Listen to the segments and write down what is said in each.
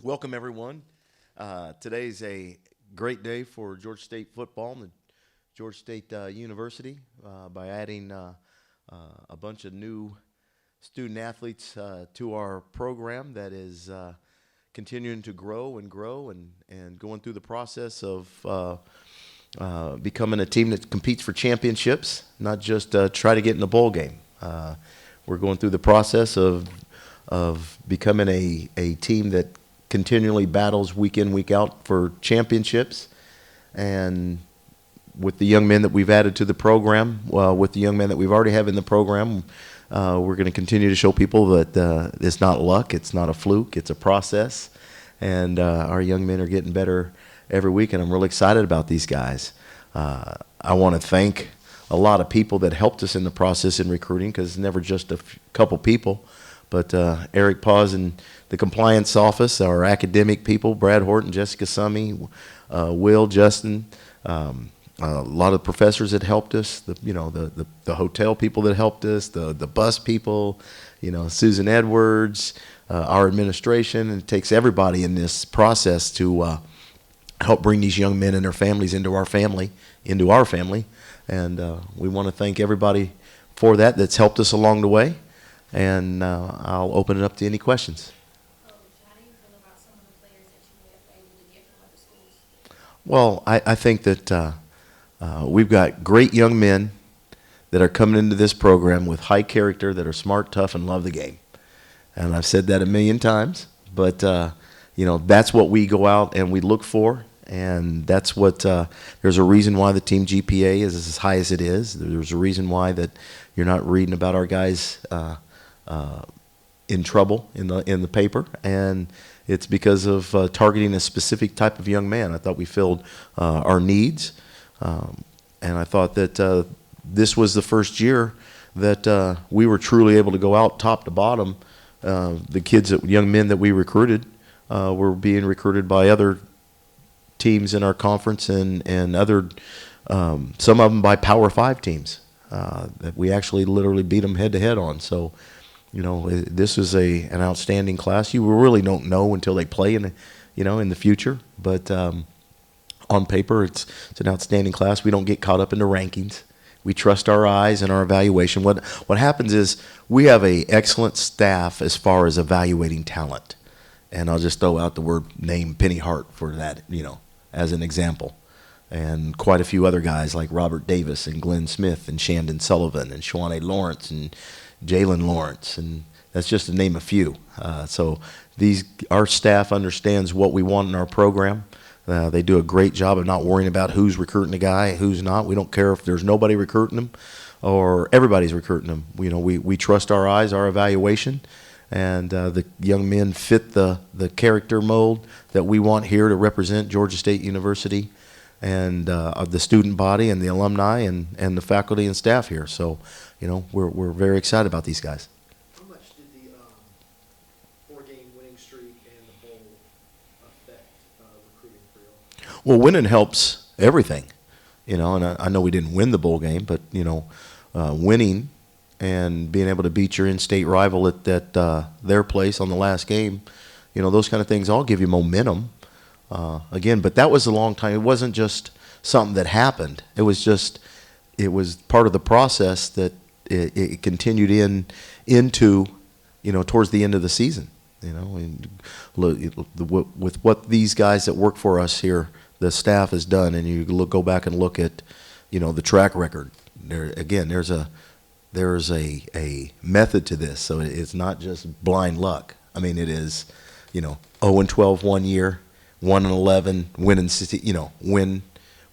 Welcome, everyone. Today's a great day for Georgia State football and Georgia State University by adding a bunch of new student athletes to our program that is continuing to grow and going through the process of becoming a team that competes for championships, not just try to get in the bowl game. We're going through the process of becoming a team that continually battles week in, week out for championships. And with the young men that we've added to the program, with the young men that we've already have in the program, we're going to continue to show people that it's not luck, it's not a fluke, it's a process. And our young men are getting better every week, and I'm really excited about these guys. I want to thank a lot of people that helped us in the process in recruiting, because it's never just a couple people. But Eric Paz and the compliance office, our academic people, Brad Horton, Jessica Summy, Will, Justin, a lot of professors that helped us, the hotel people that helped us, the bus people, Susan Edwards, our administration. And it takes everybody in this process to help bring these young men and their families into our family. And we want to thank everybody for that's helped us along the way. And I'll open it up to any questions. How do you feel about some of the players that you may have able to get from other schools? Well, I think that we've got great young men that are coming into this program with high character, that are smart, tough, and love the game. And I've said that a million times, but that's what we go out and we look for. And that's what there's a reason why the team GPA is as high as it is. There's a reason why that you're not reading about our guys in trouble in the paper, and it's because of targeting a specific type of young man. I thought we filled our needs, and I thought that this was the first year that we were truly able to go out top to bottom. The young men that we recruited were being recruited by other teams in our conference and other some of them by Power 5 teams that we actually literally beat them head to head on. So this is an outstanding class. You really don't know until they play in the future. But on paper, it's an outstanding class. We don't get caught up in the rankings. We trust our eyes and our evaluation. What happens is we have an excellent staff as far as evaluating talent. And I'll just throw out the word name Penny Hart for that, as an example. And quite a few other guys like Robert Davis and Glenn Smith and Shandon Sullivan and Shawnee Lawrence and Jalen Lawrence, and that's just to name a few. So our staff understands what we want in our program. They do a great job of not worrying about who's recruiting a guy, who's not. We don't care if there's nobody recruiting them or everybody's recruiting them. We trust our eyes, our evaluation, and the young men fit the character mold that we want here to represent Georgia State University and the student body and the alumni and the faculty and staff here. So, we're very excited about these guys. How much did the four-game winning streak and the bowl affect recruiting for you? Well, winning helps everything, and I know we didn't win the bowl game, but, winning and being able to beat your in-state rival at their place on the last game, those kind of things all give you momentum. Again, but that was a long time. It wasn't just something that happened. It was part of the process that it continued into towards the end of the season. And with what these guys that work for us here, the staff has done, and you go back and look at the track record. There's a method to this, so it's not just blind luck. I mean, it is 0-12 one year, 1-11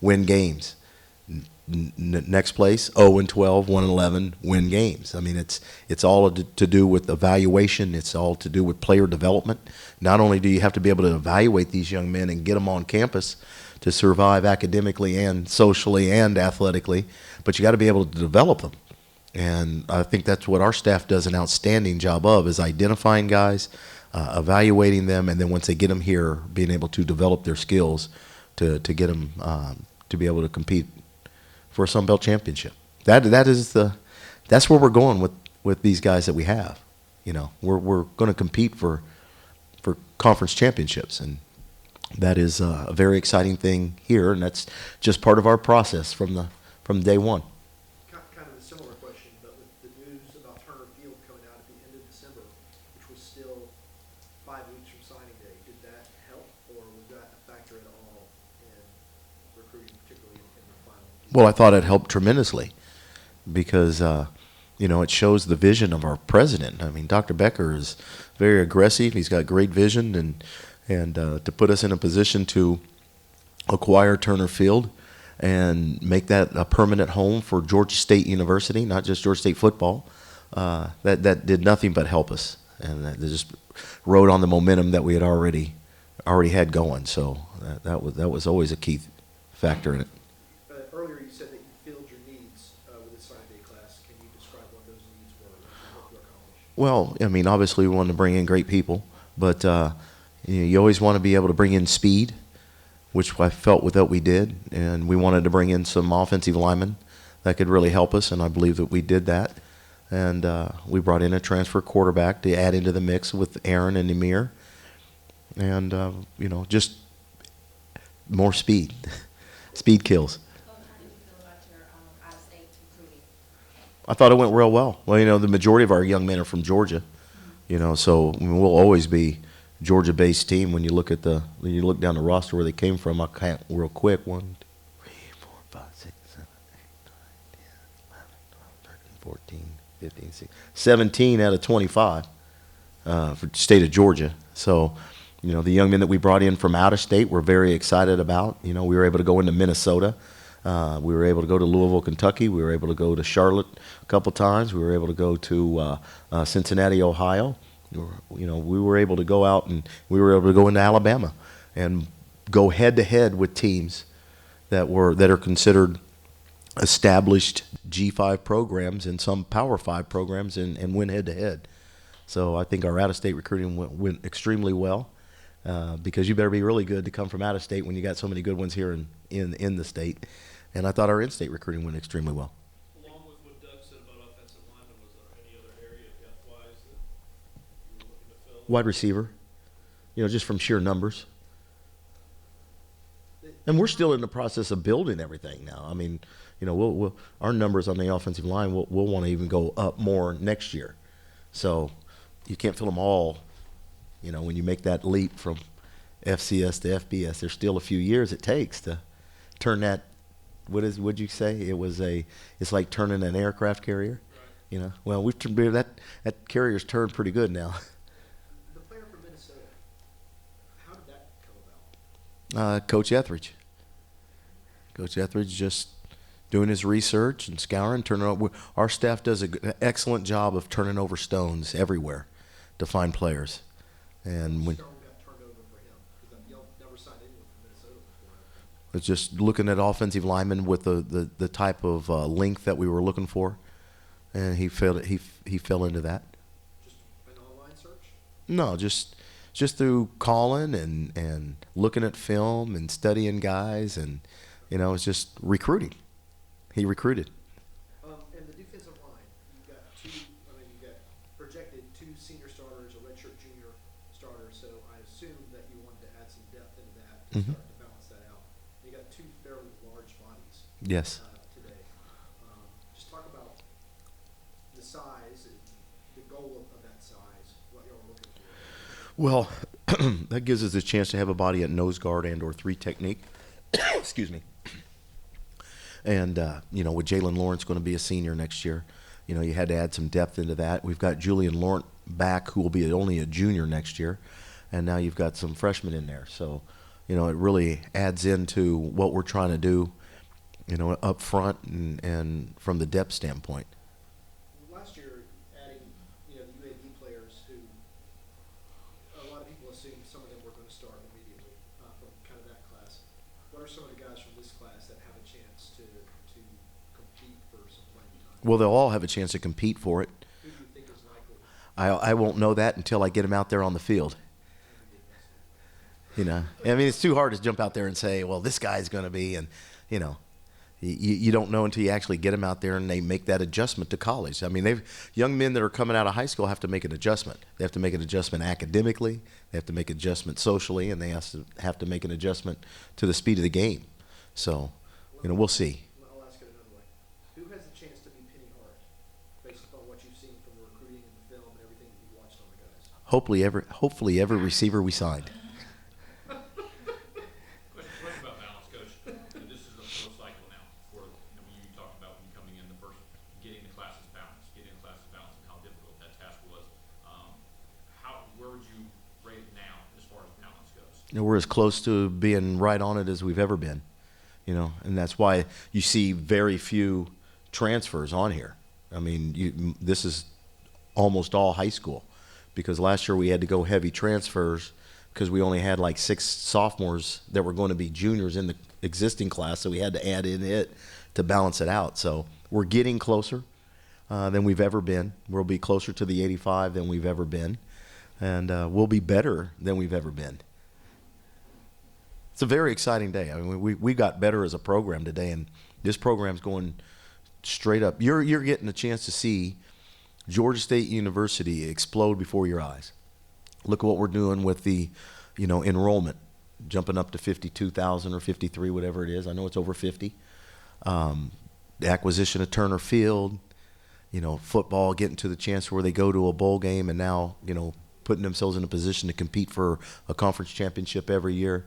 win games. Next place, 0-12, 1-11 win games. I mean, it's all to do with evaluation. It's all to do with player development. Not only do you have to be able to evaluate these young men and get them on campus to survive academically and socially and athletically, but you got to be able to develop them. And I think that's what our staff does an outstanding job of, is identifying guys, evaluating them, and then once they get them here, being able to develop their skills to get them to be able to compete for a Sun Belt championship. That's where we're going with these guys that we have. We're going to compete for for conference championships, and that is a very exciting thing here, and that's just part of our process from day one. Kind of a similar question, but with the news about Turner Field coming out at the end of December, which was still 5 weeks from signing day, did that help, or was that a factor at all in recruiting, particularly in the final? Well, I thought it helped tremendously because, it shows the vision of our president. I mean, Dr. Becker is very aggressive. He's got great vision, and to put us in a position to acquire Turner Field and make that a permanent home for Georgia State University, not just Georgia State football, that did nothing but help us, and that just rode on the momentum that we had already had going. So that was always a key factor in it. Earlier you said that you filled your needs with the signing day class. Can you describe what those needs were and what you accomplished? Well, I mean, obviously we wanted to bring in great people, but you always want to be able to bring in speed, which I felt that we did, and we wanted to bring in some offensive linemen that could really help us, and I believe that we did that. And we brought in a transfer quarterback to add into the mix with Aaron and Emir, and just more speed. Speed kills. How did you feel about your out-of-state recruiting? I thought it went real well. Well, the majority of our young men are from Georgia, so we'll always be Georgia-based team. When you look down the roster where they came from, I count real quick: 1, 2, 3, 4, 5, 6, 7, 8, 9, 10, 11, 12, 13, 14, 15, 16, 17 out of 25 for the state of Georgia. So, the young men that we brought in from out of state we're very excited about. We were able to go into Minnesota. We were able to go to Louisville, Kentucky. We were able to go to Charlotte a couple times. We were able to go to Cincinnati, Ohio. We were able to go out, and we were able to go into Alabama and go head to head with teams that are considered established G5 programs and some Power 5 programs and win head to head. So I think our out-of-state recruiting went extremely well because you better be really good to come from out of state when you got so many good ones here in the state. And I thought our in-state recruiting went extremely well. Along with what Doug said about offensive linemen, was there any other area depth-wise that you were looking to fill? Wide receiver, just from sheer numbers. And we're still in the process of building everything now. I mean, we'll our numbers on the offensive line, we'll want to even go up more next year. So you can't fill them all. When you make that leap from FCS to FBS, there's still a few years it takes to turn that. What'd you say? It's like turning an aircraft carrier. Right. Well, that carrier's turned pretty good now. The player from Minnesota, how did that come about? Coach Etheridge. Coach Etheridge just doing his research and scouring, turning over. Our staff does an excellent job of turning over stones everywhere to find players. And when Stone got turned over for him because y'all never signed anyone from Minnesota before. it's just looking at offensive linemen with the type of length that we were looking for, and he fell into that. Just an online search? No, just through calling and looking at film and studying guys, and it's just recruiting. He recruited. And the defensive line, you got projected 2 senior starters, a redshirt junior starter, so I assume that you wanted to add some depth into that to start to balance that out. You got 2 fairly large bodies Yes. today. Just talk about the size, the goal of that size, what you're looking for. Well, that gives us a chance to have a body at nose guard and or 3 technique. Excuse me. And, with Jalen Lawrence going to be a senior next year, you had to add some depth into that. We've got Julian Lawrence back, who will be only a junior next year, and now you've got some freshmen in there. So, it really adds into what we're trying to do, up front and from the depth standpoint. Last year, adding, the UAB players who a lot of people assumed some of them were going to start immediately from kind of that class. What are some of the guys from this class that have a chance to compete for some playing time? Well, they'll all have a chance to compete for it. Who do you think is likely? I won't know that until I get them out there on the field. I mean, it's too hard to jump out there and say, well, this guy's going to be, and, You don't know until you actually get them out there and they make that adjustment to college. I mean, young men that are coming out of high school have to make an adjustment. They have to make an adjustment academically. They have to make an adjustment socially, and they have to make an adjustment to the speed of the game. So, we'll see. I'll ask it another way. Who has the chance to be Penny Hart, based upon what you've seen from the recruiting and the film and everything that you've watched on the guys? Hopefully every receiver we signed. Question about balance, Coach. This is a full cycle now. For you talked about when you coming in the first, getting the classes balanced, and how difficult that task was. Where would you rate it now as far as balance goes? We're as close to being right on it as we've ever been, and that's why you see very few transfers on here. I mean, this is almost all high school, because last year we had to go heavy transfers because we only had like 6 sophomores that were going to be juniors in the existing class, so we had to add in it to balance it out. So we're getting closer than we've ever been. We'll be closer to the 85 than we've ever been, and we'll be better than we've ever been. It's a very exciting day. I mean, we got better as a program today, and this program's going straight up. You're getting a chance to see Georgia State University explode before your eyes. Look at what we're doing with the, enrollment, jumping up to 52,000 or 53, whatever it is. I know it's over 50. The acquisition of Turner Field, football getting to the chance where they go to a bowl game, and now, putting themselves in a position to compete for a conference championship every year.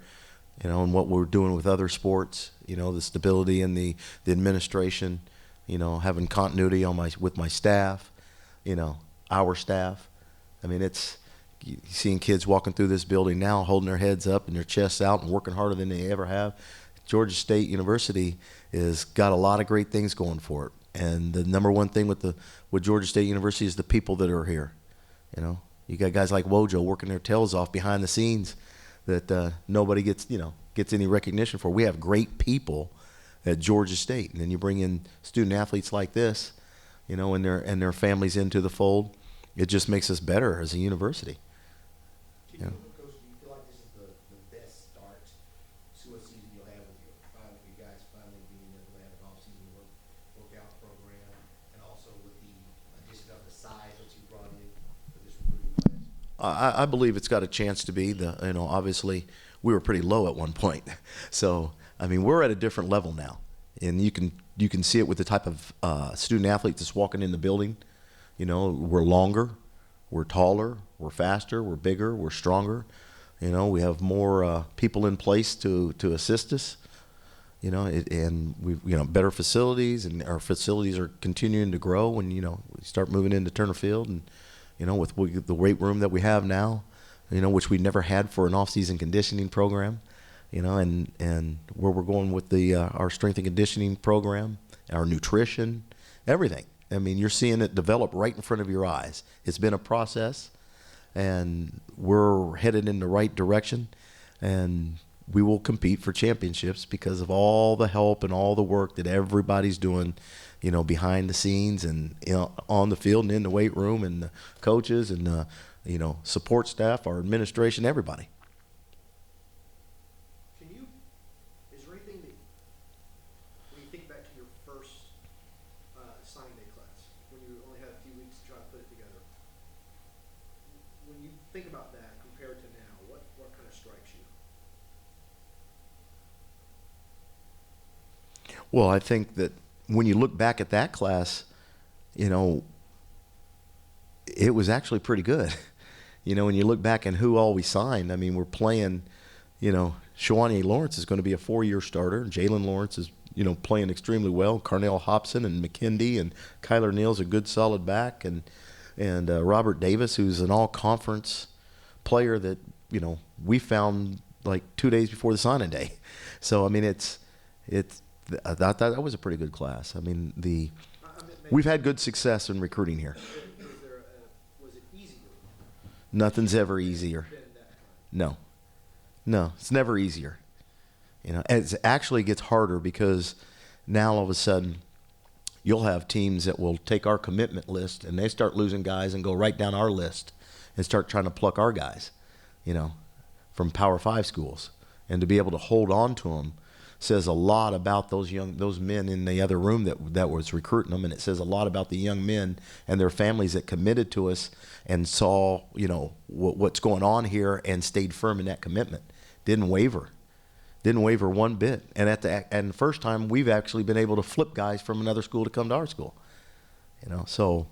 And what we're doing with other sports, the stability in the administration, having continuity with my staff, our staff. I mean, it's seeing kids walking through this building now holding their heads up and their chests out and working harder than they ever have. Georgia State University has got a lot of great things going for it. And the number one thing with Georgia State University is the people that are here. You got guys like Wojo working their tails off behind the scenes that nobody gets any recognition for. We have great people at Georgia State, and then you bring in student athletes like this, and their families into the fold. It just makes us better as a university. Coach, do you feel like this is the best start to a season you'll have with you guys finally being able to have an off-season workout program, and also with the addition of the size that you brought in for this recruiting class? I believe it's got a chance to be. Obviously we were pretty low at one point, so I mean we're at a different level now, and you can see it with the type of student athlete that's walking in the building. We're longer, we're taller, we're faster, we're bigger, we're stronger. We have more people in place to assist us. And we've better facilities, and our facilities are continuing to grow. When we start moving into Turner Field, and with the weight room that we have now, which we never had for an off-season conditioning program, and where we're going with our strength and conditioning program, our nutrition, everything. I mean, you're seeing it develop right in front of your eyes. It's been a process, and we're headed in the right direction, and we will compete for championships because of all the help and all the work that everybody's doing, behind the scenes and on the field and in the weight room, and the coaches and the, support staff, our administration, everybody. Is there anything that, when you think back to your first signing day class, when you only had a few weeks to try to put it together, when you think about that compared to now, what kind of strikes you? Well, I think that when you look back at that class, it was actually pretty good. When you look back and who all we signed, I mean, we're playing, Shawnee Lawrence is going to be a 4-year starter. Jalen Lawrence is, playing extremely well. Carnell Hobson and McKindy and Kyler Neal's a good solid back. And Robert Davis, who's an all-conference player that, we found like 2 days before the signing day. So, I mean, that was a pretty good class. I mean, we've had good success in recruiting here. Was it easier? Nothing's ever easier. No, it's never easier. It actually gets harder because now all of a sudden you'll have teams that will take our commitment list and they start losing guys and go right down our list and start trying to pluck our guys, from Power 5 schools, and to be able to hold on to them. says a lot about those men in the other room that was recruiting them, and it says a lot about the young men and their families that committed to us and saw, you know, what's going on here and stayed firm in that commitment. Didn't waver one bit. And and the first time we've actually been able to flip guys from another school to come to our school. You know, so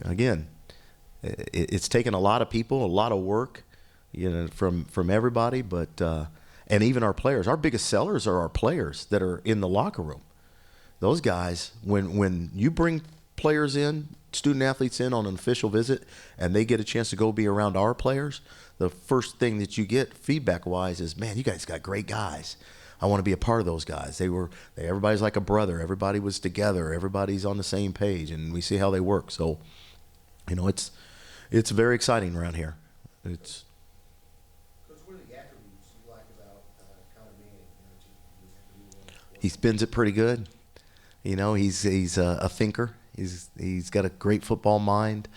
again, it's taken a lot of people, a lot of work, you know, from everybody, but and even our players. Our biggest sellers are our players that are in the locker room. Those guys, when you bring players in, student athletes in on an official visit, and they get a chance to go be around our players, the first thing that you get feedback-wise is, man, you guys got great guys. I want to be a part of those guys. Everybody's like a brother. Everybody was together. Everybody's on the same page, and we see how they work. So, you know, it's very exciting around here. It's Coach, what are the attributes you like about Connor Manning? He spins it pretty good. You know, he's a thinker. He's got a great football mind.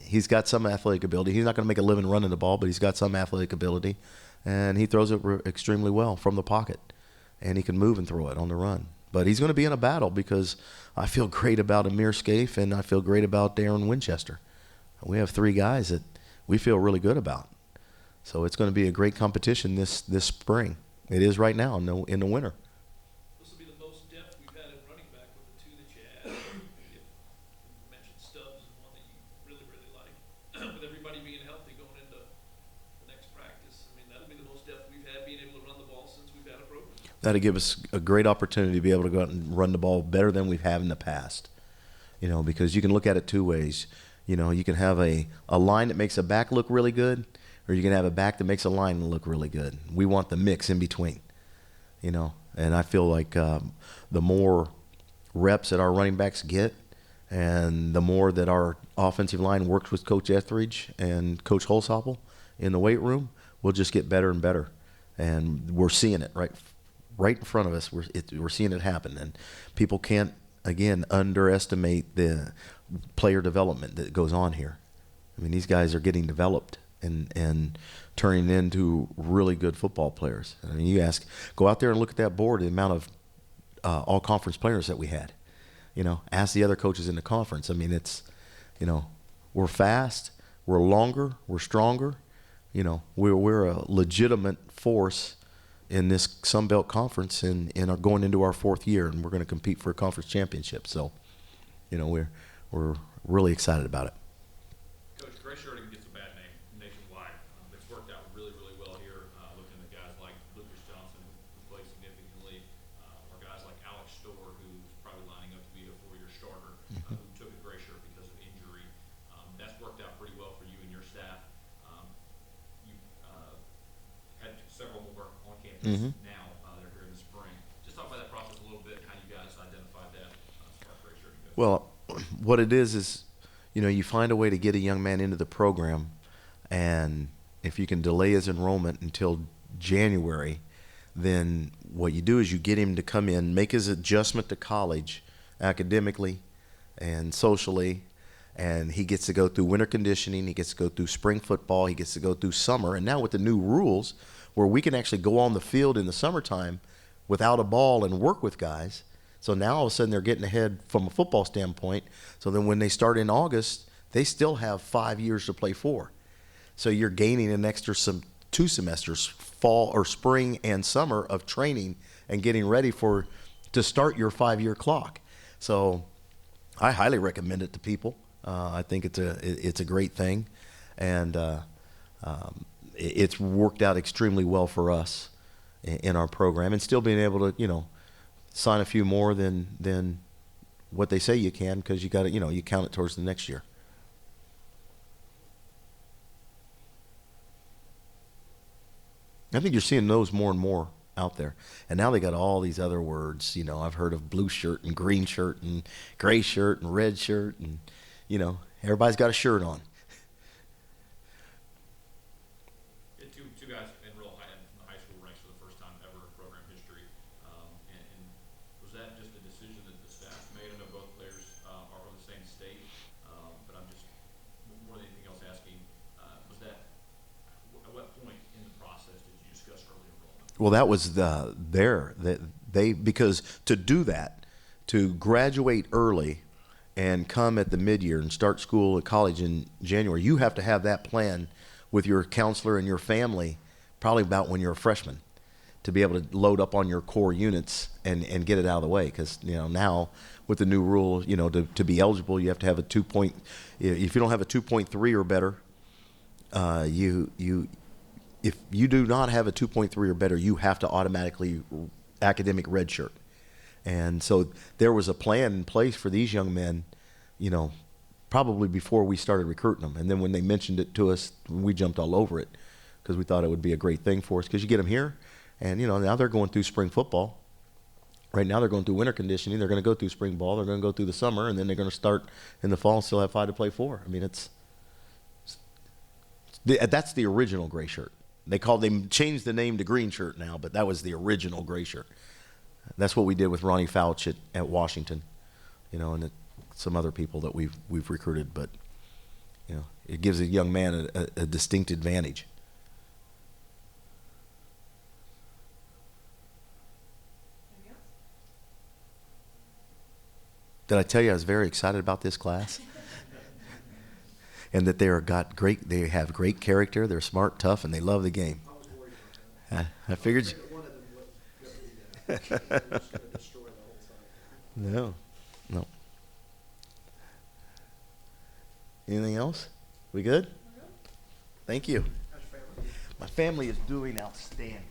He's got some athletic ability. He's not going to make a living running the ball, but he's got some athletic ability, and he throws it extremely well from the pocket, and he can move and throw it on the run. But he's going to be in a battle because I feel great about Amir Scaife and I feel great about Darren Winchester. We have three guys that we feel really good about. So it's going to be a great competition this spring. It is right now in the winter. This will be the most depth we've had in running back with the two that you had. You mentioned Stubbs is one that you really, really like. With everybody being healthy going into the next practice, I mean, that'll be the most depth we've had being able to run the ball since we've had a program. That'll give us a great opportunity to be able to go out and run the ball better than we've had in the past. You know, because you can look at it two ways. You know, you can have a line that makes a back look really good, or you can have a back that makes a line look really good. We want the mix in between, you know. And I feel like the more reps that our running backs get and the more that our offensive line works with Coach Etheridge and Coach Holsapple in the weight room, we'll just get better and better. And we're seeing it right in front of us. We're seeing it happen. And people can't, again, underestimate the player development that goes on here. I mean, these guys are getting developed and turning into really good football players. I mean, go out there and look at that board, the amount of all-conference players that we had. You know, ask the other coaches in the conference. I mean, it's, you know, we're fast, we're longer, we're stronger. You know, we're a legitimate force in this Sun Belt Conference and are going into our fourth year, and we're going to compete for a conference championship. So, you know, we're really excited about it. Coach, gray shirting gets a bad name nationwide. It's worked out really, really well here. Looking at guys like Lucas Johnson, who plays significantly, or guys like Alex Storr, who's probably lining up to be a four-year starter, who took a gray shirt because of injury. That's worked out pretty well for you and your staff. You've had several more on campus now. They're here in the spring. Just talk about that process a little bit, how you guys identified that as far as gray shirting goes. Well, what it is, you know, you find a way to get a young man into the program, and if you can delay his enrollment until January, then what you do is you get him to come in, make his adjustment to college academically and socially, and he gets to go through winter conditioning, he gets to go through spring football, he gets to go through summer, and now with the new rules where we can actually go on the field in the summertime without a ball and work with guys. So now all of a sudden they're getting ahead from a football standpoint. So then when they start in August, they still have 5 years to play for. So you're gaining an extra 2 semesters, fall or spring and summer of training and getting ready to start your 5-year clock. So I highly recommend it to people. I think it's a great thing, and it's worked out extremely well for us in our program, and still being able to, you know, sign a few more than what they say you can, because you got to, you know, you count it towards the next year. I think you're seeing those more and more out there, and now they got all these other words. You know, I've heard of blue shirt and green shirt and gray shirt and red shirt, and you know, everybody's got a shirt on. Two guys enroll in the high school ranks for the first time ever in program history. And was that just a decision that the staff made? I know both players are from the same state, but I'm just more than anything else asking, was that at what point in the process did you discuss early enrollment? Well, that was that they, because to do that, to graduate early and come at the mid-year and start school at college in January, you have to have that plan with your counselor and your family probably about when you're a freshman to be able to load up on your core units and get it out of the way. Because now with the new rule, to be eligible, you have to have a 2 point. If you don't have a 2.3 or better, if you do not have a 2.3 or better, you have to automatically academic redshirt. And so there was a plan in place for these young men, probably before we started recruiting them. And then when they mentioned it to us, we jumped all over it because we thought it would be a great thing for us, because you get them here and, now they're going through spring football. Right now they're going through winter conditioning. They're going to go through spring ball. They're going to go through the summer, and then they're going to start in the fall and still have 5 to play for. I mean, that's the original gray shirt. They changed the name to green shirt now, but that was the original gray shirt. That's what we did with Ronnie Fouch at Washington, and some other people that we've recruited. But it gives a young man a distinct advantage. Anything else? Did I tell you I was very excited about this class? And that they have great character. They're smart, tough, and they love the game. I was worried about that. I figured. One of them would be that. They're just going to destroy the whole side. No. Anything else? We good? Thank you. How's your family? My family is doing outstanding.